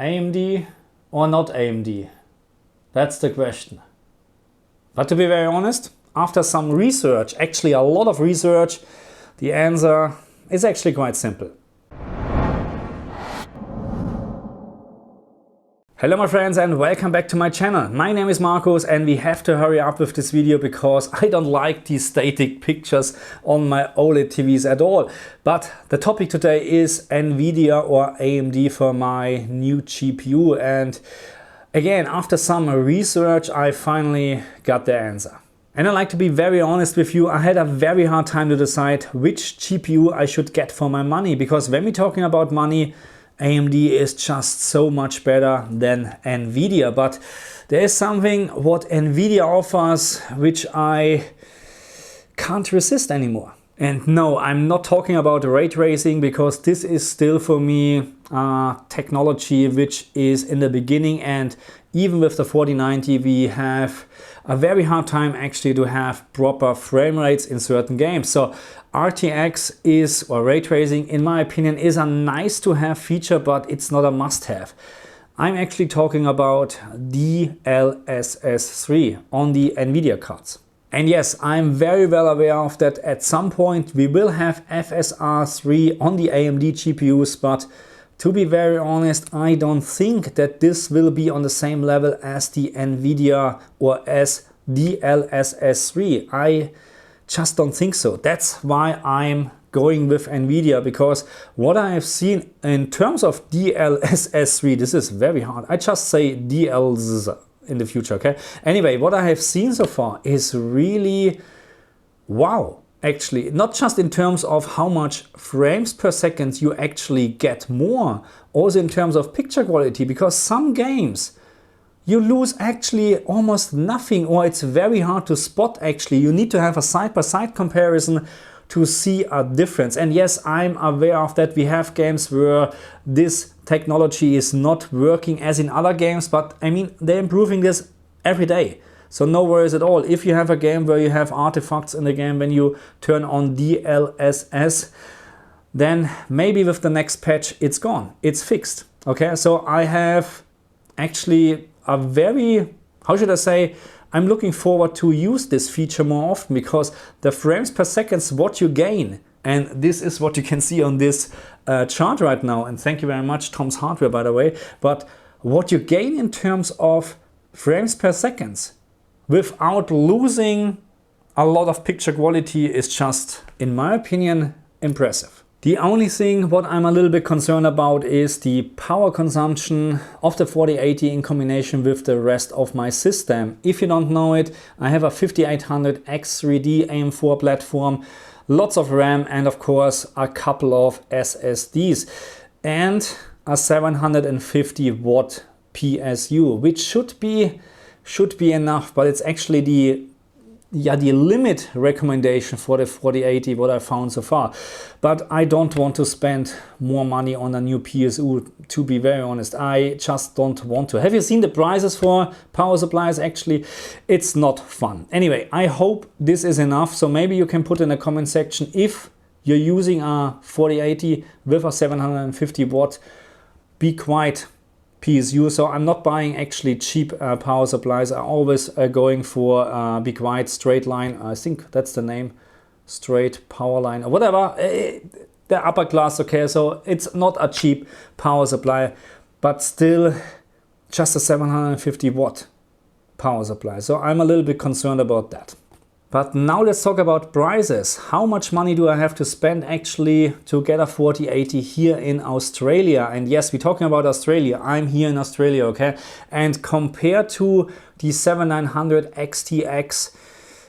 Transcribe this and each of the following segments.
AMD or not AMD? That's the question. But to be very honest, after some research, actually a lot of research, the answer is actually quite simple. Hello my friends and welcome back to my channel. My name is Markus and we have to hurry up with this video because I don't like these static pictures on my OLED TVs at all. But the topic today is Nvidia or AMD for my new GPU, and again, after some research I finally got the answer. And I like to be very honest with you, I had a very hard time to decide which GPU I should get for my money, because when we're talking about money, AMD is just so much better than Nvidia. But there is something what Nvidia offers which I can't resist anymore. And no, I'm not talking about ray tracing, because this is still for me technology which is in the beginning, and even with the 4090 we have a very hard time actually to have proper frame rates in certain games. So RTX is, or ray tracing, in my opinion, is a nice to have feature, but it's not a must have. I'm actually talking about Dlss 3 on the Nvidia cards. And yes, I'm very well aware of that at some point we will have FSR 3 on the AMD GPUs, but to be very honest, I don't think that this will be on the same level as the Nvidia or as Dlss 3. I just don't think so. That's why I'm going with Nvidia, because what I have seen in terms of Dlss 3, this is very hard. I just say Dlss in the future, okay? Anyway, what I have seen so far is really wow. Actually, not just in terms of how much frames per second you actually get more, also in terms of picture quality, because some games you lose actually almost nothing, or it's very hard to spot actually. You need to have a side-by-side comparison to see a difference. And yes, I'm aware of that. We have games where this technology is not working as in other games, but I mean, they're improving this every day. So no worries at all. If you have a game where you have artifacts in the game when you turn on DLSS, then maybe with the next patch it's gone, it's fixed. Okay, so I have actually a very, how should I say, I'm looking forward to use this feature more often, because the frames per second is what you gain. And this is what you can see on this chart right now. And thank you very much, Tom's Hardware, by the way. But what you gain in terms of frames per second without losing a lot of picture quality is just, in my opinion, impressive. The only thing what I'm a little bit concerned about is the power consumption of the 4080 in combination with the rest of my system. If you don't know it, I have a 5800 X3D AM4 platform, lots of RAM, and of course a couple of SSDs and a 750 watt PSU, which should be enough, but it's actually the limit recommendation for the 4080 what I found so far. But I don't want to spend more money on a new PSU, to be very honest. I just don't want to. Have you seen the prices for power supplies? Actually, it's not fun. Anyway, I hope this is enough. So maybe you can put in a comment section if you're using a 4080 with a 750 watt be quiet PSU. So I'm not buying actually cheap power supplies. I'm always going for Be Quiet Straight Line. I think that's the name, Straight Power Line or whatever. The upper class, okay. So it's not a cheap power supply, but still just a 750 watt power supply. So I'm a little bit concerned about that. But now let's talk about prices. How much money do I have to spend actually to get a 4080 here in Australia? And yes, we're talking about Australia. I'm here in Australia, okay? And compared to the 7900 XTX,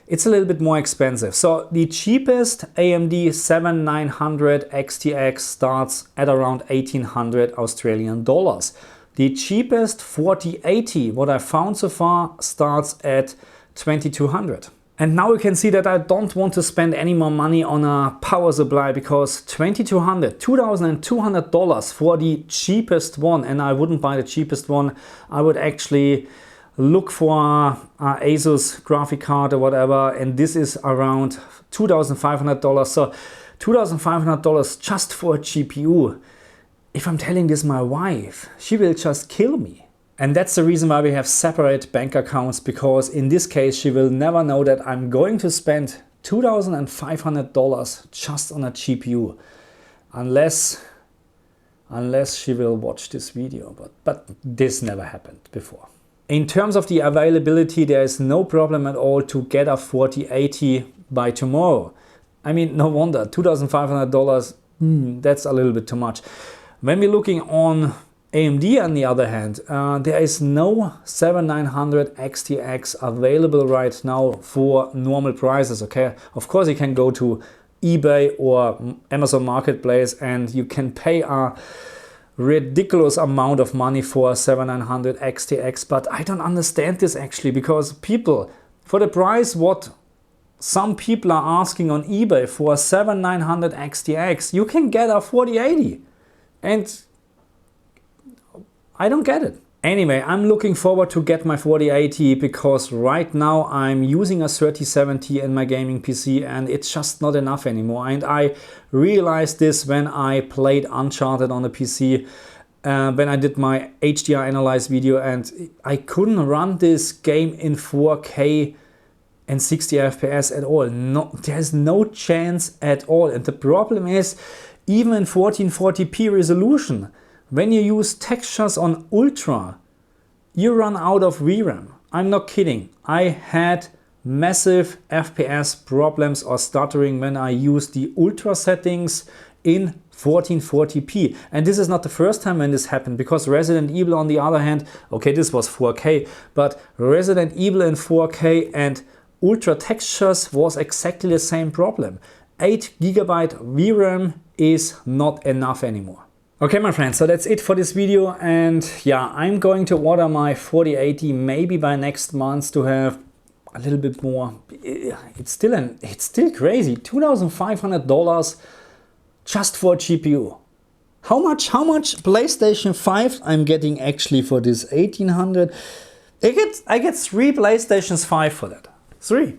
it's a little bit more expensive. So the cheapest AMD 7900 XTX starts at around 1800 Australian dollars. The cheapest 4080, what I found so far, starts at 2200. And now you can see that I don't want to spend any more money on a power supply, because $2,200 for the cheapest one, and I wouldn't buy the cheapest one. I would actually look for a Asus graphic card or whatever, and this is around $2,500. So $2,500 just for a GPU if I'm telling this my wife, she will just kill me. And that's the reason why we have separate bank accounts, because in this case she will never know that I'm going to spend $2,500 just on a GPU, unless she will watch this video, but this never happened before. In terms of the availability, there is no problem at all to get a 4080 by tomorrow. I mean, no wonder, $2,500, that's a little bit too much. When we're looking on AMD on the other hand, there is no 7900 XTX available right now for normal prices, okay? Of course you can go to eBay or Amazon Marketplace and you can pay a ridiculous amount of money for a 7900 XTX, but I don't understand this actually, because people, for the price what some people are asking on eBay for a 7900 XTX, you can get a 4080, and I don't get it. Anyway, I'm looking forward to get my 4080 because right now I'm using a 3070 in my gaming PC and it's just not enough anymore. And I realized this when I played Uncharted on the PC, when I did my HDR analyze video, and I couldn't run this game in 4K and 60 FPS at all. No, there's no chance at all. And the problem is, even in 1440p resolution, when you use textures on Ultra, you run out of VRAM. I'm not kidding. I had massive FPS problems or stuttering when I used the Ultra settings in 1440p. And this is not the first time when this happened, because Resident Evil on the other hand, okay, this was 4K, but Resident Evil in 4K and Ultra textures was exactly the same problem. 8 GB VRAM is not enough anymore. Okay, my friends, so that's it for this video, and yeah, I'm going to order my 4080 maybe by next month to have a little bit more. It's still crazy, $2,500 just for a GPU. How much PlayStation 5 I'm getting actually for this 1800? I get 3 PlayStation 5 for that. 3.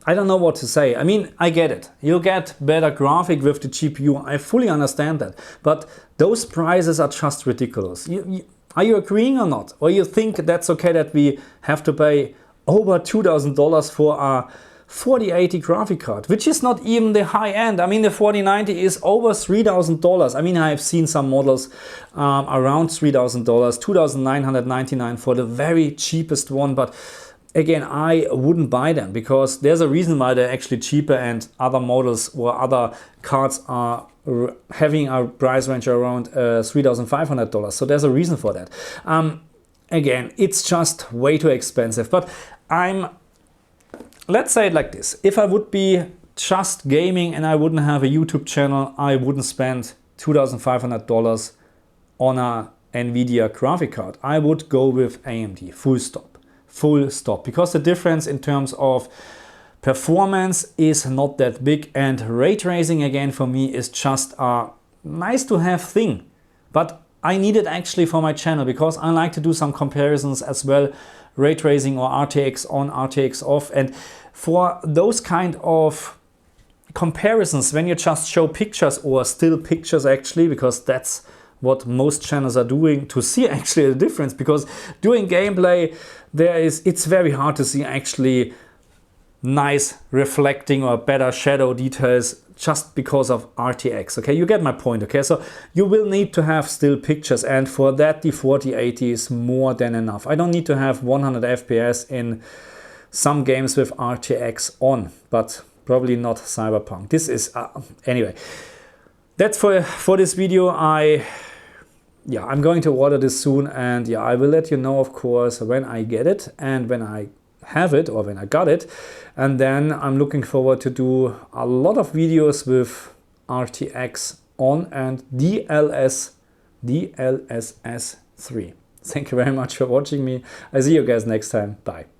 I don't know what to say. I mean, I get it. You get better graphic with the GPU. I fully understand that. But those prices are just ridiculous. Are you agreeing or not? Or you think that's okay that we have to pay over $2,000 for a 4080 graphic card, which is not even the high end. I mean, the 4090 is over $3,000. I mean, I have seen some models around $3,000, $2,999 for the very cheapest one. But again, I wouldn't buy them because there's a reason why they're actually cheaper, and other models or other cards are having a price range around $3,500. So there's a reason for that. Again, it's just way too expensive. But let's say it like this. If I would be just gaming and I wouldn't have a YouTube channel, I wouldn't spend $2,500 on a Nvidia graphic card. I would go with AMD, full stop. Full stop, because the difference in terms of performance is not that big, and ray tracing again for me is just a nice to have thing, but I need it actually for my channel because I like to do some comparisons as well, ray tracing or RTX on, RTX off. And for those kind of comparisons, when you just show pictures or still pictures actually, because that's what most channels are doing, to see actually the difference, because doing gameplay it's very hard to see actually nice reflecting or better shadow details just because of RTX. Okay, you get my point. Okay, so you will need to have still pictures, and for that the 4080 is more than enough. I don't need to have 100 FPS in some games with RTX on, but probably not Cyberpunk. This is anyway, that's for this video. I'm going to order this soon, and yeah, I will let you know, of course, when I get it and when I have it or when I got it. And then I'm looking forward to do a lot of videos with RTX on and DLSS 3. Thank you very much for watching me. I see you guys next time. Bye.